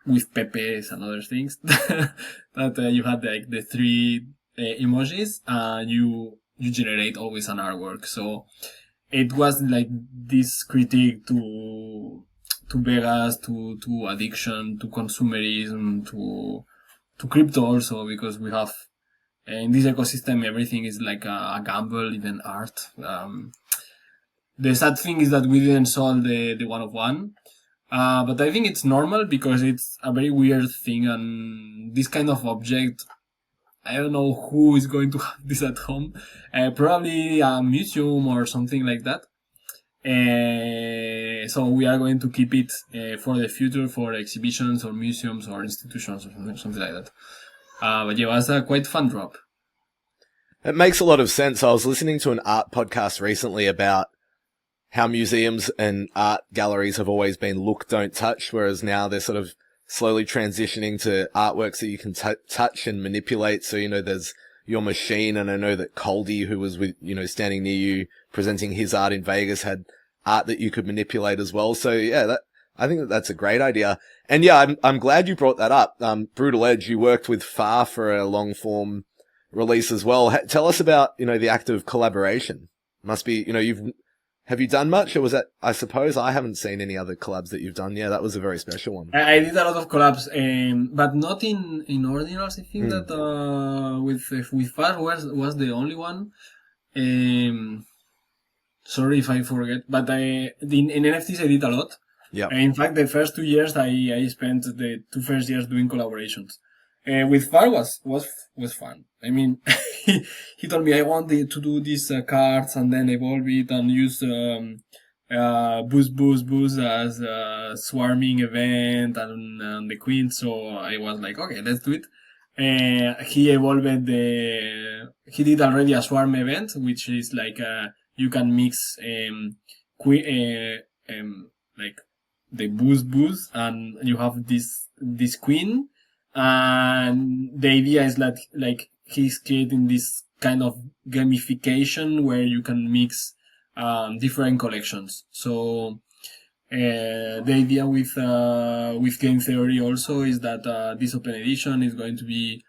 [SPEAKER 2] with pepes and other things that you had like the 3 emojis. You generate always an artwork. So it was like this critique to Vegas, to addiction, to consumerism, to crypto also, because we have in this ecosystem everything is like a gamble, even art. The sad thing is that we didn't solve the 1 of 1. But I think it's normal because it's a very weird thing, and this kind of object, I don't know who is going to have this at home. Probably a museum or something like that. So we are going to keep it for the future, for exhibitions or museums or institutions or something like that. But yeah, it was a quite fun drop.
[SPEAKER 1] It makes a lot of sense. I was listening to an art podcast recently about how museums and art galleries have always been look, don't touch, whereas now they're sort of slowly transitioning to artworks that you can touch and manipulate. So, there's your machine, and I know that Coldy, who was with, standing near you presenting his art in Vegas, had art that you could manipulate as well. So yeah, I think that's a great idea. And yeah, I'm glad you brought that up. Brutal Edge, you worked with Far for a long form release as well. Tell us about, the act of collaboration. Must be, have you done much, or was that, I suppose I haven't seen any other collabs that you've done. Yeah, that was a very special one.
[SPEAKER 2] I did a lot of collabs, but not in ordinals. I think that with Far was the only one. Sorry if I forget, but in NFTs I did a lot.
[SPEAKER 1] Yeah.
[SPEAKER 2] In fact, the first 2 years I spent the 2 first years doing collaborations. With Far was fun. I mean, he told me I wanted to do these cards and then evolve it and use boost as a swarming event and the queen. So I was like, okay, let's do it. He evolved he did already a swarm event, which is like you can mix like the boost and you have this queen. And the idea is that like he's creating this kind of gamification where you can mix different collections. So the idea with game theory also is that this open edition is going to be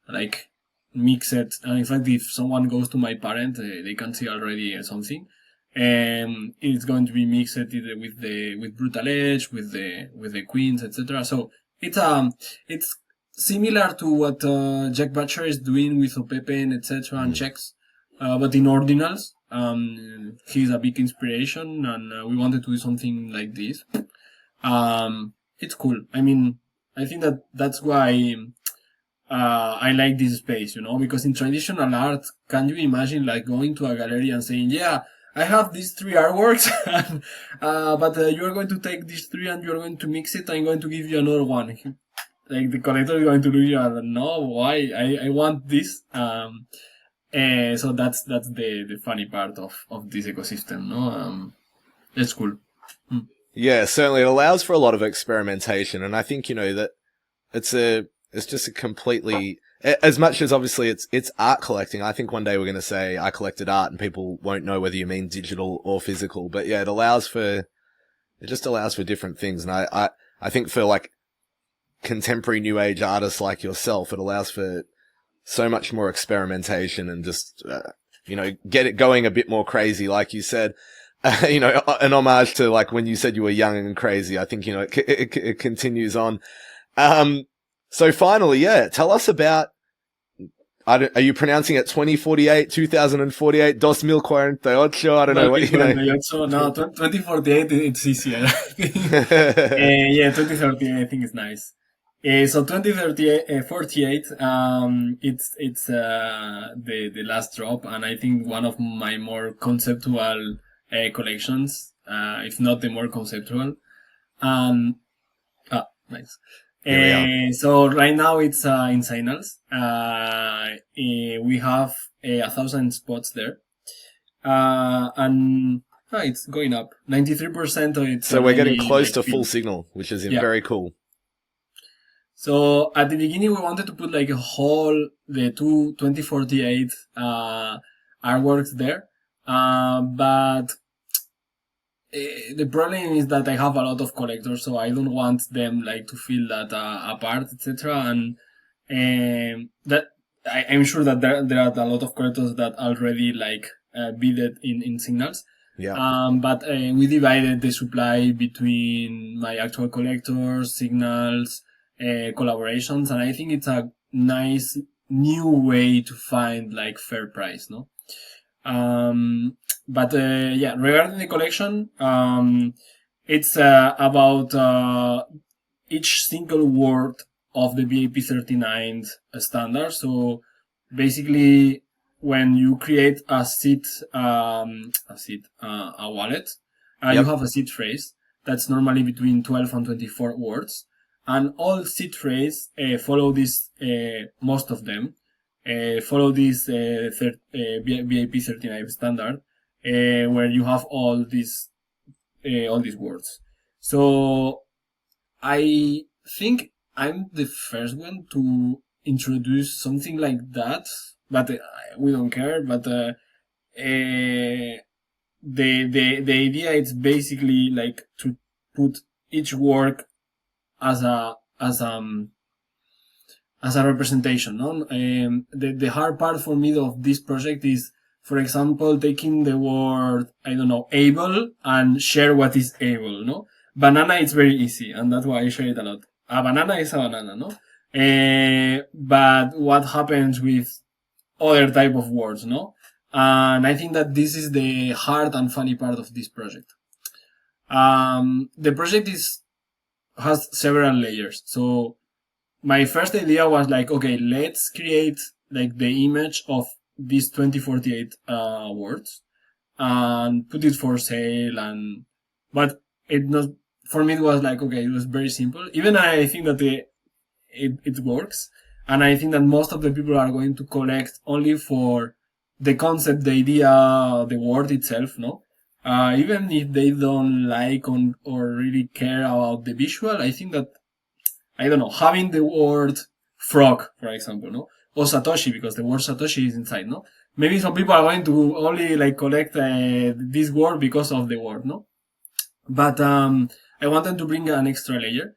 [SPEAKER 2] like mixed. And in fact, if someone goes to my parent, they can see already something. It's going to be mixed either with Brutal Edge, with the queens, etc. So it's similar to what Jack Butcher is doing with Opepen, etc. and checks, but in ordinals. He's a big inspiration, and we wanted to do something like this. It's cool. I mean, I think that's why I like this space, because in traditional art, can you imagine like going to a gallery and saying, yeah, I have these three artworks, and, but you're going to take these three and you're going to mix it. I'm going to give you another one. Like the collector is going to do you, I don't know why. I want this. So that's the funny part of this ecosystem, no? It's cool.
[SPEAKER 1] Yeah, certainly it allows for a lot of experimentation, and I think, that it's just a completely, as much as obviously it's art collecting, I think one day we're going to say I collected art and people won't know whether you mean digital or physical, but yeah, it just allows for different things. And I think for like contemporary new age artists like yourself, it allows for so much more experimentation and just, get it going a bit more crazy. Like you said, an homage to like when you said you were young and crazy. I think, it continues on. So finally, yeah, tell us about, are you pronouncing it 2048, 2048, 2048? I don't know what,
[SPEAKER 2] No, 2048, it's easier. Yeah, 2038, I think is nice. So 2048, it's the last drop, and I think one of my more conceptual collections, if not the more conceptual. Nice. So right now it's in Signals. We have 1,000 spots there, and it's going up. 93% of it.
[SPEAKER 1] So we're getting close to full signal, which is very cool.
[SPEAKER 2] So at the beginning, we wanted to put like the 2048 artworks there, but the problem is that I have a lot of collectors, so I don't want them like to feel that apart, etc. And that I'm sure that there are a lot of collectors that already like bidded in Signals.
[SPEAKER 1] Yeah.
[SPEAKER 2] But we divided the supply between my actual collectors, Signals, collaborations, and I think it's a nice new way to find like fair price, no? But regarding the collection, it's about each single word of the BAP39 standard. So basically, when you create a wallet, you have a seed phrase that's normally between 12 and 24 words. And all seed phrase follow this, most of them, follow this BIP39 standard, where you have all these words. So I think I'm the first one to introduce something like that, but we don't care. But the idea is basically like to put each work as a representation, no? The hard part for me of this project is, for example, taking the word, I don't know, able, and share what is able, no? Banana is very easy, and that's why I share it a lot. A banana is a banana, no? But what happens with other type of words, no? And I think that this is the hard and funny part of this project. The project has several layers. So my first idea was like, okay, let's create like the image of these 2048 words and put it for sale. But for me it was like, okay, it was very simple. Even I think that it works, and I think that most of the people are going to collect only for the concept, the idea, the word itself, no? Even if they don't like or really care about the visual, I think that, I don't know, having the word frog, for example, no? Or Satoshi, because the word Satoshi is inside, no? maybe some people are going to only like collect this word because of the word, no? But I wanted to bring an extra layer.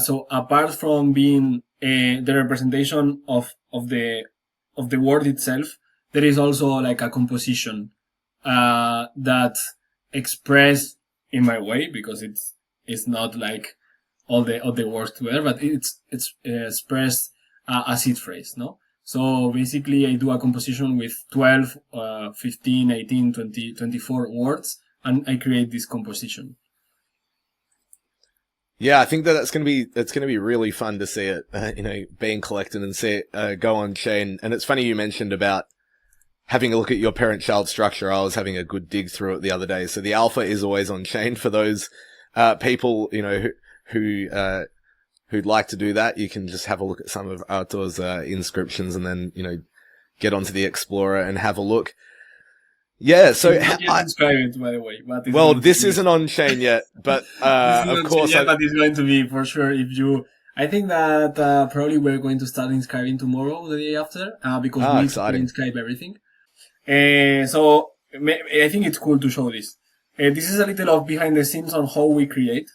[SPEAKER 2] So apart from being the representation of the word itself, there is also like a composition that express in my way, because it's not like all the words together, but it's expressed a seed phrase, no? So basically I do a composition with 12, 15, 18, 20, 24 words, and I create this composition.
[SPEAKER 1] Yeah, I think that it's going to be really fun to see it, being collected and see it go on chain. And it's funny you mentioned about having a look at your parent-child structure. I was having a good dig through it the other day. So the alpha is always on chain for those people, who'd like to do that. You can just have a look at some of Arto's inscriptions and then get onto the Explorer and have a look. Yeah, so
[SPEAKER 2] It's not yet inscribed, by the way. But
[SPEAKER 1] well, this isn't on chain yet, but of course,
[SPEAKER 2] but it's going to be for sure. If you, I think that probably we're going to start inscribing tomorrow, the day after, because we need to inscribe everything. So I think it's cool to show this. This is a little of behind the scenes on how we create.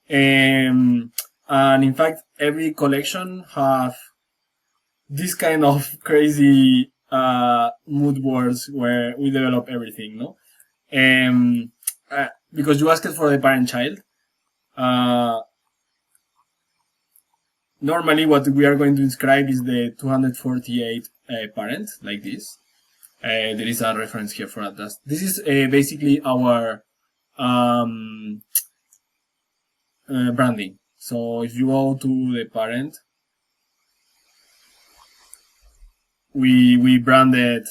[SPEAKER 2] And in fact, every collection have this kind of crazy mood boards where we develop everything, no? Because you asked for the parent-child. Normally what we are going to inscribe is the 248 parent, like this. There is a reference here for that. This is basically our branding. So if you go to the parent, we branded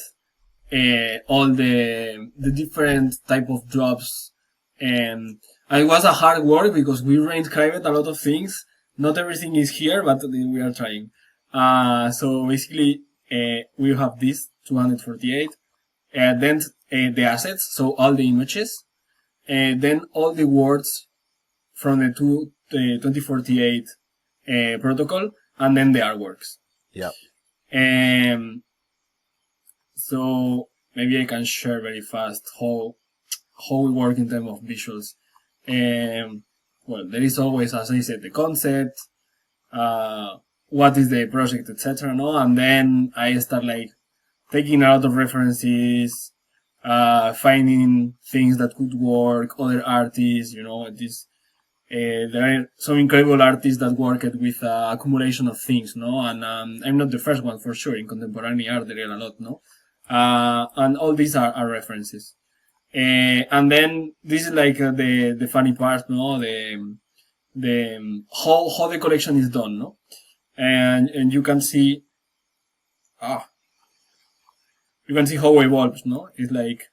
[SPEAKER 2] all the different type of drops, and it was a hard work because we reinscribed a lot of things. Not everything is here, but we are trying. So basically, we have this 248, then the assets, so all the images, then all the words from the 2048 protocol, and then the artworks.
[SPEAKER 1] Yeah.
[SPEAKER 2] So maybe I can share very fast how we work in terms of visuals. Well, there is always, as I said, the concept, what is the project, etc. No, and then I start like taking a lot of references, finding things that could work, other artists, there are some incredible artists that worked with accumulation of things, no? And I'm not the first one for sure. In contemporary art, there are a lot, no? And all these are references. And then this is like the funny part, no? The how the collection is done, no? And you can see, you can see how it evolves, no? It's like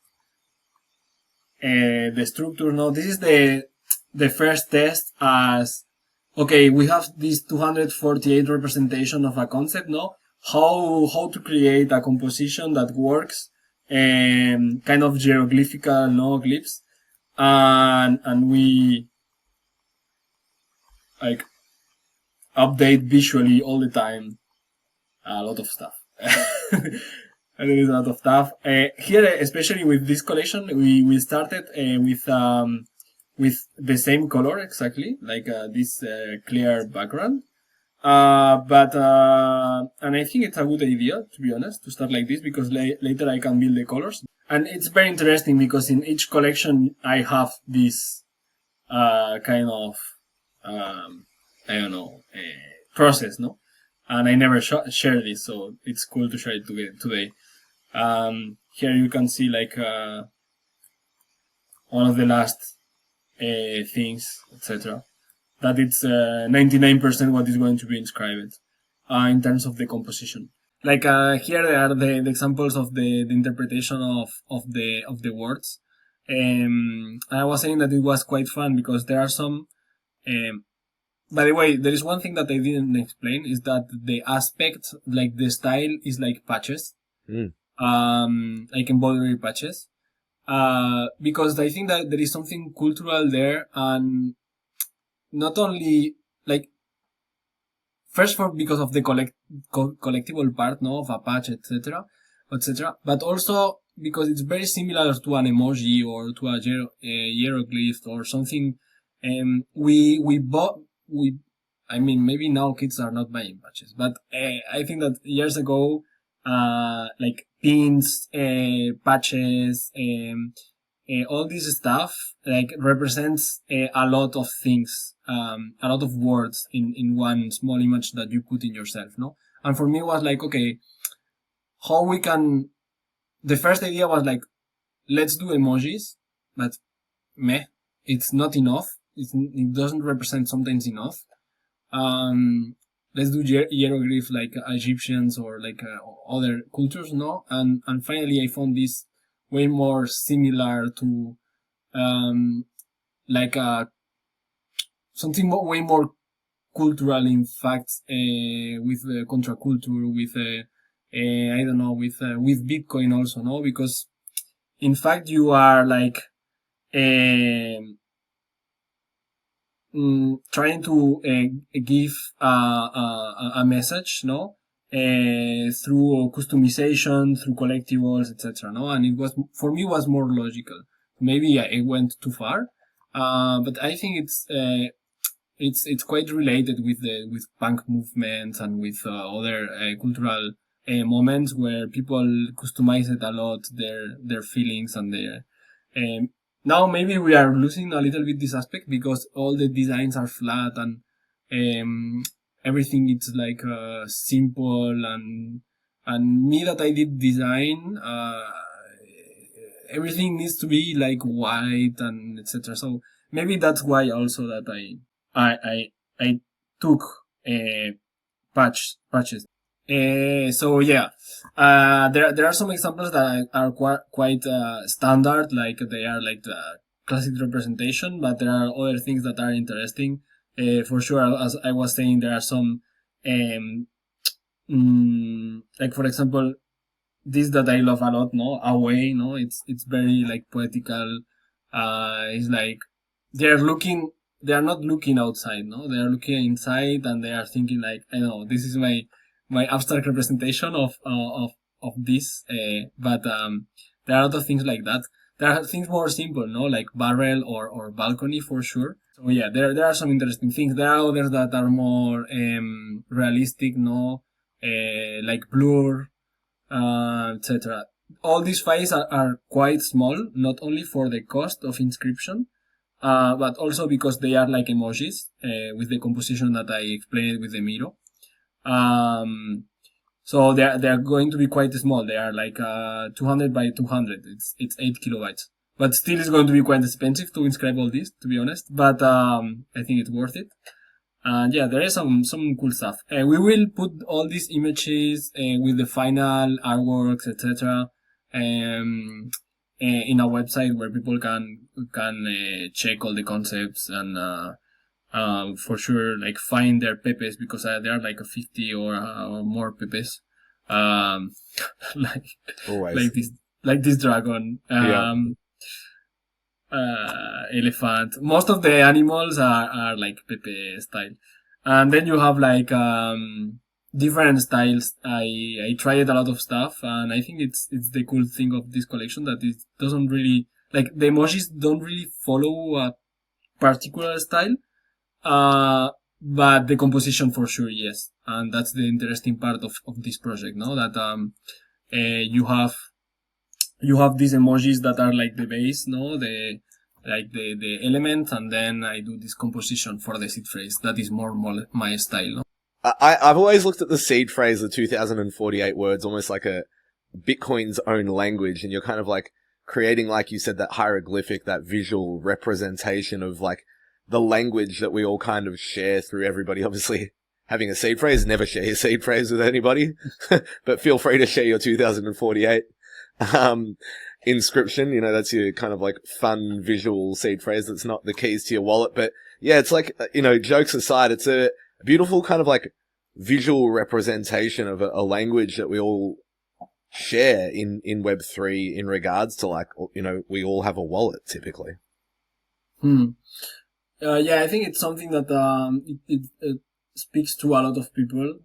[SPEAKER 2] the structure, no? This is the first test as, okay, we have this 248 representation of a concept, no? How to create a composition that works, kind of hieroglyphical, no, glyphs, and we like update visually all the time a lot of stuff. And there is a lot of stuff here, especially with this collection. We started with the same color exactly, like this clear background. And I think it's a good idea, to be honest, to start like this, because later I can build the colors. And it's very interesting because in each collection I have this kind of I don't know process, no? And I never share this, so it's cool to share it today. Here you can see like one of the last things, etc. That it's 99% what is going to be inscribed in terms of the composition. Like here there are the examples of the interpretation of the words. I was saying that it was quite fun because there are some. By the way, there is one thing that I didn't explain, is that the aspect, like the style, is like patches, like embroidery patches. Because I think that there is something cultural there, and not only like first because of the collectible part, no, of a patch, etc. etc. But also because it's very similar to an emoji or to a hieroglyph or something. We bought we. I mean, maybe now kids are not buying patches, but I think that years ago, like pins, patches, all this stuff like represents a lot of things, a lot of words in one small image that you put in yourself, no? And for me, it was like, okay, how we can. The first idea was like, let's do emojis, but meh, it's not enough. It doesn't represent sometimes enough. Um, let's do hieroglyph like Egyptians or like other cultures, no? And finally, I found this way more similar to um, like something way more cultural, in fact, with contraculture, with I don't know, with Bitcoin also, no? Because in fact, you are like trying to give a message, no? Through customization, through collectibles, etc. No, and it was for me was more logical. Maybe I went too far, but I think it's quite related with punk movements and with other cultural moments where people customize it a lot, their feelings and their um, now maybe we are losing a little bit this aspect because all the designs are flat and um, everything is like simple and me that I did design everything needs to be like white and etc. So maybe that's why also that I took patches. So yeah, there are some examples that are quite standard, like they are like the classic representation, but there are other things that are interesting. For sure, as I was saying, there are some, um, like for example, this that I love a lot, no, away, no, it's very like poetical. It's like they are not looking outside, no, they are looking inside, and they are thinking like, I know this is my abstract representation of this, but there are other things like that. There are things more simple, no, like barrel or balcony for sure. So yeah, there are some interesting things. There are others that are more realistic, no, like blur, etc. All these files are quite small, not only for the cost of inscription, but also because they are like emojis with the composition that I explained with the Miro. Um, so they are going to be quite small. They are like 200 by 200. It's 8 kilobytes, but still it's going to be quite expensive to inscribe all this, to be honest. But I think it's worth it. And yeah, there is some cool stuff. We will put all these images with the final artworks, etc. In a website where people can check all the concepts and for sure like find their pepes because there are like a 50 or more pepes. Um, like
[SPEAKER 1] Always.
[SPEAKER 2] like this dragon.
[SPEAKER 1] Yeah.
[SPEAKER 2] Elephant. Most of the animals are like Pepe style. And then you have like different styles. I tried a lot of stuff and I think it's the cool thing of this collection that it doesn't really like the emojis don't really follow a particular style. But the composition for sure, yes. And that's the interesting part of this project, no? That you have these emojis that are like the base, no? The element, and then I do this composition for the seed phrase. That is more my style, no?
[SPEAKER 1] I've always looked at the seed phrase, the 2048 words, almost like a Bitcoin's own language, and you're kind of like creating, like you said, that hieroglyphic, that visual representation of like the language that we all kind of share through everybody. Obviously, having a seed phrase, never share your seed phrase with anybody, but feel free to share your 2048 inscription. You know, that's your kind of like fun visual seed phrase. That's not the keys to your wallet, but yeah, it's like, you know, jokes aside, it's a beautiful kind of like visual representation of a language that we all share in Web3 in regards to like, you know, we all have a wallet typically.
[SPEAKER 2] Yeah, I think it's something that it speaks to a lot of people.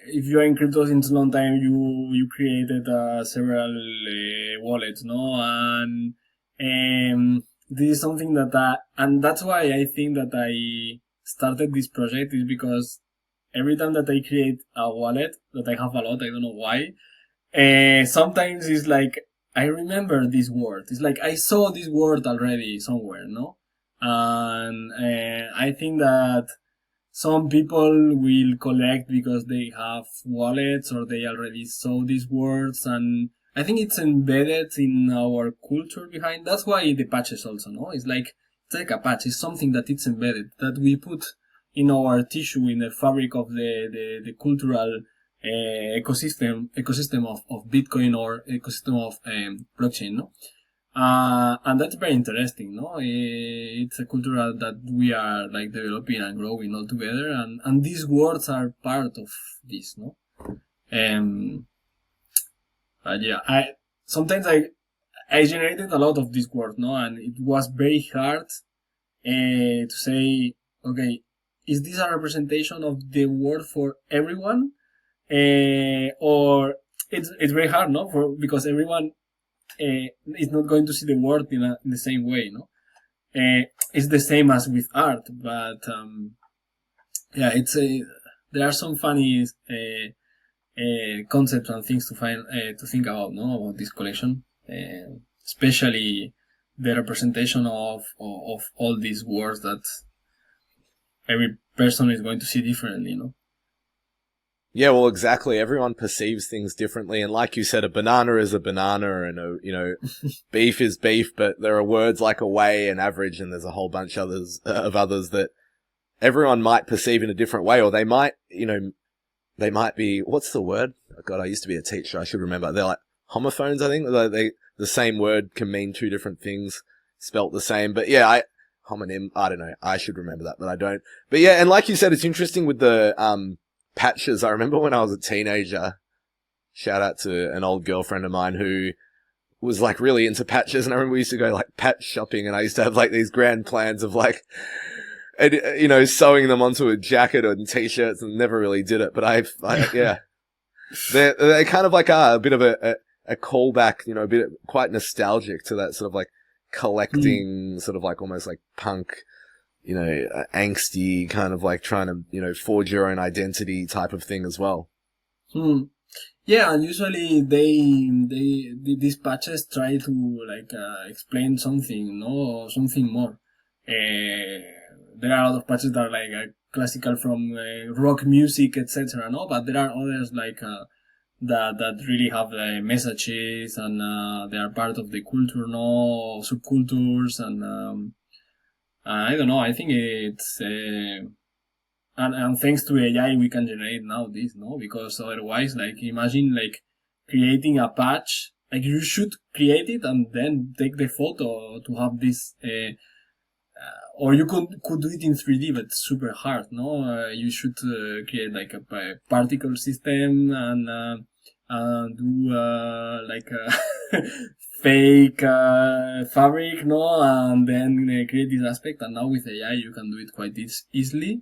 [SPEAKER 2] if you're in crypto since a long time, you created several wallets, no? And this is something that and that's why I think that I started this project, is because every time that I create a wallet, that I have a lot, I don't know why, sometimes it's like I remember this word. It's like I saw this word already somewhere, no? And I think that some people will collect because they have wallets or they already saw these words, and I think it's embedded in our culture behind. That's why the patches also, no? It's like a patch. It's something that it's embedded, that we put in our tissue, in the fabric of the cultural ecosystem of Bitcoin, or ecosystem of blockchain, no? And that's very interesting, no? It's a culture that we are like developing and growing all together, and these words are part of this, no? Um, yeah, sometimes I generated a lot of these words, no? And it was very hard to say, okay, is this a representation of the word for everyone? Or it's very hard, no? Because everyone is not going to see the word in the same way, no? It's the same as with art, but yeah, there are some funny concepts and things to think about, no, about this collection, especially the representation of all these words that every person is going to see differently, no?
[SPEAKER 1] Yeah, well, exactly. Everyone perceives things differently, and like you said, a banana is a banana, and beef is beef. But there are words like away and average, and there's a whole bunch of others that everyone might perceive in a different way, or they might, they might be, what's the word? Oh, God, I used to be a teacher. I should remember. They're like homophones, I think. The same word can mean two different things, spelt the same. But yeah, homonym. I don't know. I should remember that, but I don't. But yeah, and like you said, it's interesting with the patches. I remember when I was a teenager, shout out to an old girlfriend of mine who was like really into patches, and I remember we used to go like patch shopping, and I used to have like these grand plans of like, sewing them onto a jacket or t-shirts, and never really did it. But yeah, they're kind of like a bit of a callback, a bit quite nostalgic to that sort of like collecting, sort of like almost like punk, angsty kind of like trying to, forge your own identity type of thing as well.
[SPEAKER 2] Yeah, and usually these patches try to like explain something, no, or something more. There are a lot of patches that are like classical from rock music, etc. No, but there are others like that really have messages, and they are part of the culture, no, subcultures, and I don't know. I think it's and thanks to AI we can generate now this, no, because otherwise, like, imagine like creating a patch, like you should create it and then take the photo to have this. Or you could do it in 3D, but it's super hard, no? You should create like a particle system, and do like a fake fabric, no? And then create this aspect. And now with AI, you can do it quite easily.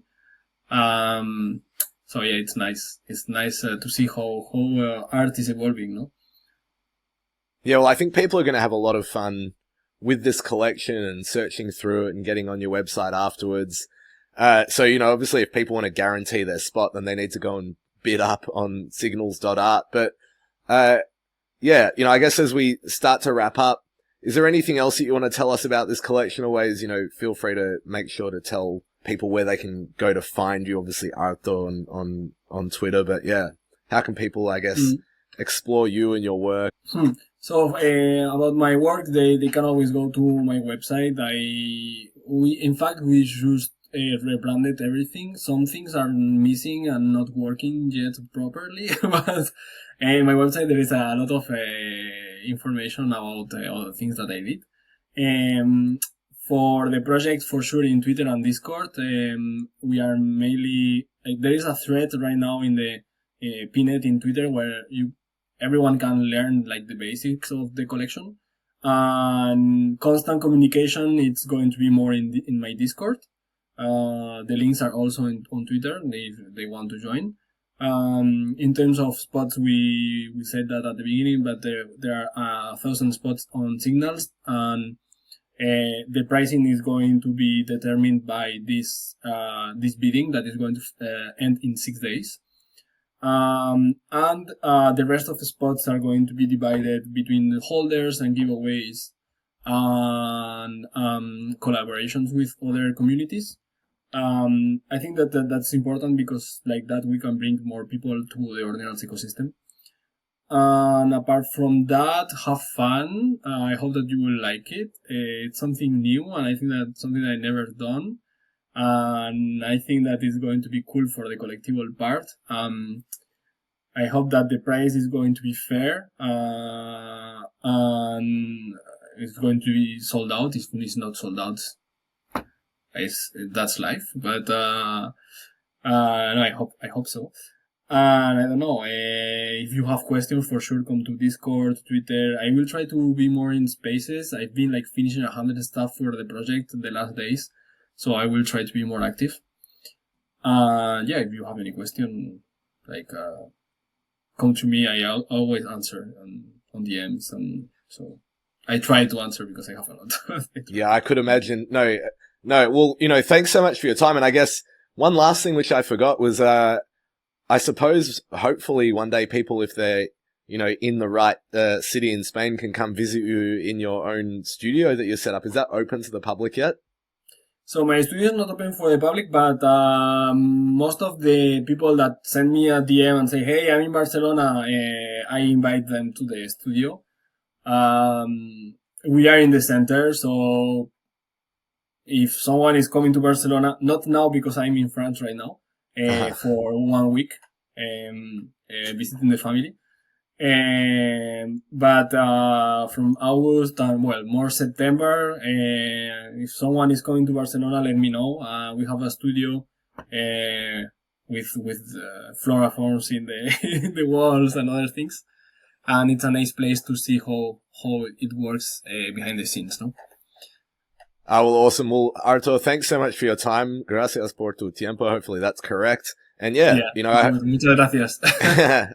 [SPEAKER 2] So yeah, it's nice. It's nice to see how art is evolving, no?
[SPEAKER 1] Yeah, well, I think people are going to have a lot of fun with this collection and searching through it and getting on your website afterwards. So, obviously if people want to guarantee their spot, then they need to go and bid up on signals.art. But, yeah, I guess as we start to wrap up, is there anything else that you want to tell us about this collection? Always, feel free to make sure to tell people where they can go to find you. Obviously, Harto on Twitter, but yeah, how can people, I guess, explore you and your work?
[SPEAKER 2] So about my work, they can always go to my website. In fact, we just rebranded everything. Some things are missing and not working yet properly, but in my website there is a lot of information about all the things that I did. For the project, for sure, in Twitter and Discord, we are mainly there is a thread right now in the pinned in Twitter where everyone can learn like the basics of the collection, and constant communication. It's going to be more in my Discord. The links are also on Twitter if they want to join. In terms of spots, we said that at the beginning, but there are 1,000 spots on signals, and the pricing is going to be determined by this bidding that is going to end in 6 days. And the rest of the spots are going to be divided between the holders and giveaways and collaborations with other communities. I think that's important because like that we can bring more people to the Ordinals ecosystem. And apart from that, have fun. I hope that you will like it. It's something new, and I think that's something I never done. And I think that is going to be cool for the collectible part. I hope that the price is going to be fair, and it's going to be sold out. If it's not sold out, that's life. But no, I hope so. And I don't know, if you have questions, for sure come to Discord, Twitter. I will try to be more in spaces. I've been like finishing 100 stuff for the project the last days, so I will try to be more active. Yeah, if you have any question, like come to me. I always answer on DMs, and so I try to answer because I have a lot.
[SPEAKER 1] Yeah, I could imagine. No. Well, thanks so much for your time. And I guess one last thing which I forgot was, I suppose hopefully one day people, if they're, in the right city in Spain, can come visit you in your own studio that you set up. Is that open to the public yet?
[SPEAKER 2] So my studio is not open for the public, but most of the people that send me a DM and say, "Hey, I'm in Barcelona," I invite them to the studio. We are in the center, so if someone is coming to Barcelona, not now because I'm in France right now, for 1 week, visiting the family. But from August and more September, if someone is coming to Barcelona, let me know. We have a studio with flora forms in the in the walls and other things, and it's a nice place to see how it works behind the scenes. No.
[SPEAKER 1] Well, awesome. Well, Harto, thanks so much for your time. Gracias por tu tiempo. Hopefully that's correct. And
[SPEAKER 2] muchas gracias.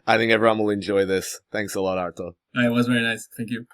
[SPEAKER 1] I think everyone will enjoy this. Thanks a lot, Harto.
[SPEAKER 2] It was very nice. Thank you.